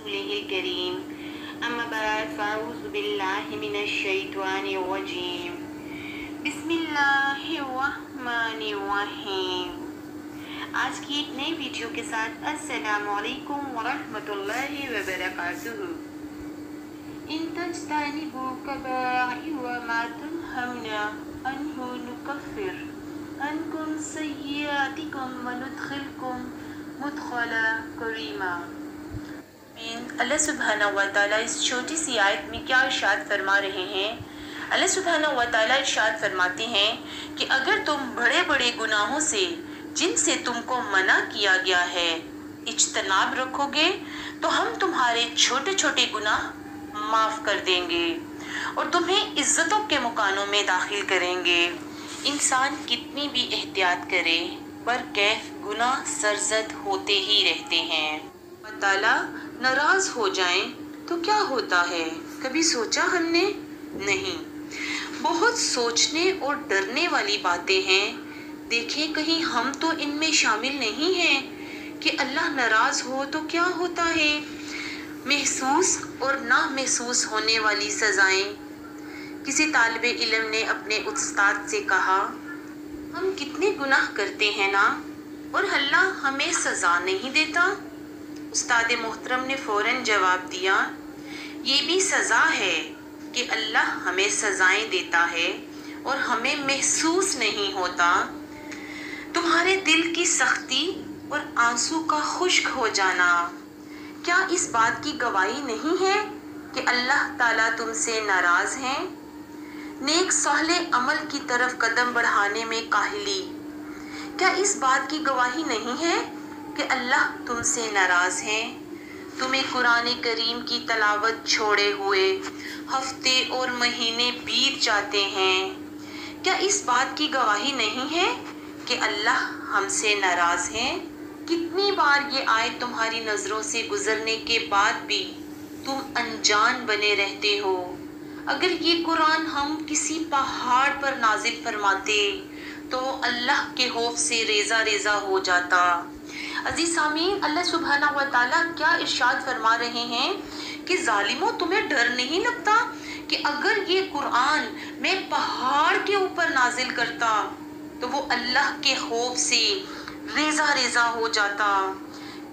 रसूलिहिल करीम अम्मा बाद फ़अऊज़ु बिल्लाहि मिनश शैतानिर रजीम बिस्मिल्लाहिर्रहमानिर्रहीम। आज की एक नई वीडियो के साथ अस्सलामु अलैकुम वरहमतुल्लाहि वबरकातुहू। इन तज्तनिबू कबाइर मा तुनहौना अन्हु नुकफ्फिर अन्कुम सय्यिआतिकुम व नुदखिलकुम मुदखला करीमा। अल्लाह सुब्हानहू व तआला इस छोटी सी आयत में क्या इरशाद फरमा रहे हैं? अल्लाह सुब्हानहू व तआला इरशाद फरमाते हैं कि अगर तुम बड़े बड़े गुनाहों से जिनसे तुमको मना किया गया है इज्तनाब रखोगे तो हम तुम्हारे छोटे छोटे गुनाह माफ़ कर देंगे और तुम्हें इज्जतों के मुकानों में दाखिल करेंगे। इंसान कितनी भी एहतियात करे पर कैफ गुनाह सरजद होते ही रहते हैं। अल्लाह ताला नाराज हो जाएं तो क्या होता है, कभी सोचा हमने? नहीं। बहुत सोचने और डरने वाली बातें हैं। देखें कहीं हम तो इनमें शामिल नहीं हैं कि अल्लाह नाराज हो तो क्या होता है। महसूस और ना महसूस होने वाली सजाएं। किसी तालिबे इल्म ने अपने उस्ताद से कहा, हम कितने गुनाह करते हैं ना, और अल्लाह हमें सजा नहीं देता। उस्ताद मोहतरम ने फौरन जवाब दिया, ये भी सजा है कि अल्लाह हमें सजाएं देता है और हमें महसूस नहीं होता। तुम्हारे दिल की सख्ती और आंसू का खुश्क हो जाना क्या इस बात की गवाही नहीं है कि अल्लाह ताला तुमसे नाराज हैं? नेक साले अमल की तरफ कदम बढ़ाने में काहिली क्या इस बात की गवाही नहीं है कि अल्लाह तुमसे नाराज हैं? तुम्हें कुरान करीम की तलावत छोड़े हुए हफ्ते और महीने बीत जाते हैं। क्या इस बात की गवाही नहीं है कि अल्लाह हमसे नाराज हैं? कितनी बार ये आयत तुम्हारी नज़रों से गुजरने के बाद भी तुम अनजान बने रहते हो। अगर ये कुरान हम किसी पहाड़ पर नाजिल फरमाते तो अल्लाह के खौफ से रेजा रेजा हो जाता। अजीज सामीन, अल्लाह सुब्हानहू व तआला क्या इरशाद फरमा रहे हैं कि जालिमों तुम्हें डर नहीं लगता कि अगर ये कुरान मैं पहाड़ के ऊपर नाजिल करता तो वो अल्लाह के खौफ से रेजा रेजा हो जाता।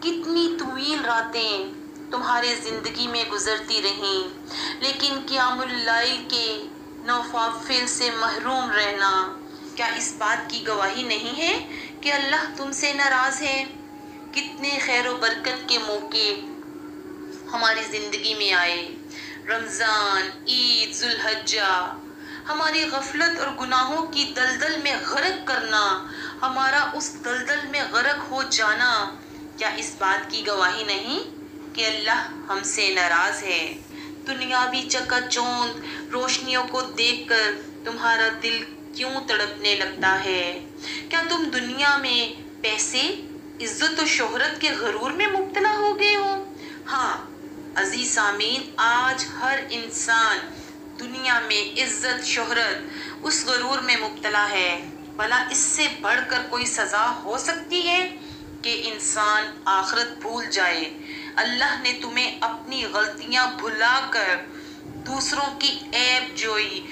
कितनी तवील रातें तुम्हारे ज़िंदगी में गुजरती रहीं, लेकिन क़ियामुल लैल के नवाफिल से महरूम रहना क्या इस बात की गवाही नहीं है कि अल्लाह तुमसे नाराज़ है? कितने खैर व बरकत के मौके हमारी ज़िंदगी में आए। रमज़ान, ईद, ज़ुल्हज्जा, हमारी गफलत और गुनाहों की दलदल में गर्क करना, हमारा उस दलदल में गर्क हो जाना क्या इस बात की गवाही नहीं कि अल्लाह हमसे नाराज़ है? दुनियावी चकाचौंध रोशनियों को देखकर तुम्हारा दिल क्यों तड़पने लगता है? क्या तुम दुनिया में पैसे, इज्जत और शोहरत के गरूर में मुब्तला हो गए हो? हाँ अजीज सामीन, आज हर इंसान दुनिया में इज्जत शोहरत उस गरूर में मुब्तला है। भला इससे बढ़कर कोई सज़ा हो सकती है कि इंसान आखिरत भूल जाए? अल्लाह ने तुम्हें अपनी गलतियां भुलाकर दूसरों की ऐब जोई,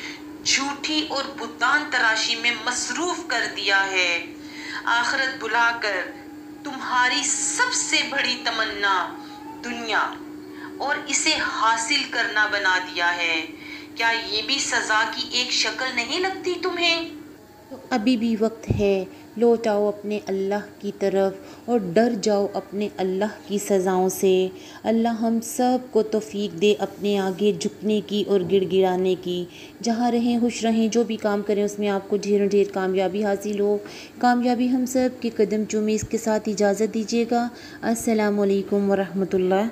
झूठी और बुतान तराशी में मसरूफ कर दिया है। आखिरत भुलाकर तुम्हारी सबसे बड़ी तमन्ना दुनिया और इसे हासिल करना बना दिया है। क्या ये भी सज़ा की एक शक्ल नहीं लगती तुम्हें? तो अभी भी वक्त है, लौट आओ अपने अल्लाह की तरफ और डर जाओ अपने अल्लाह की सज़ाओं से। अल्लाह हम सब को तौफीक दे अपने आगे झुकने की और गिड़गिड़ाने की। जहाँ रहें खुश रहें, जो भी काम करें उसमें आपको ढेरों ढेर कामयाबी हासिल हो। कामयाबी हम सब के कदम चूमे। इसके साथ इजाज़त दीजिएगा। अस्सलामु अलैकुम वरहमतुल्लाह।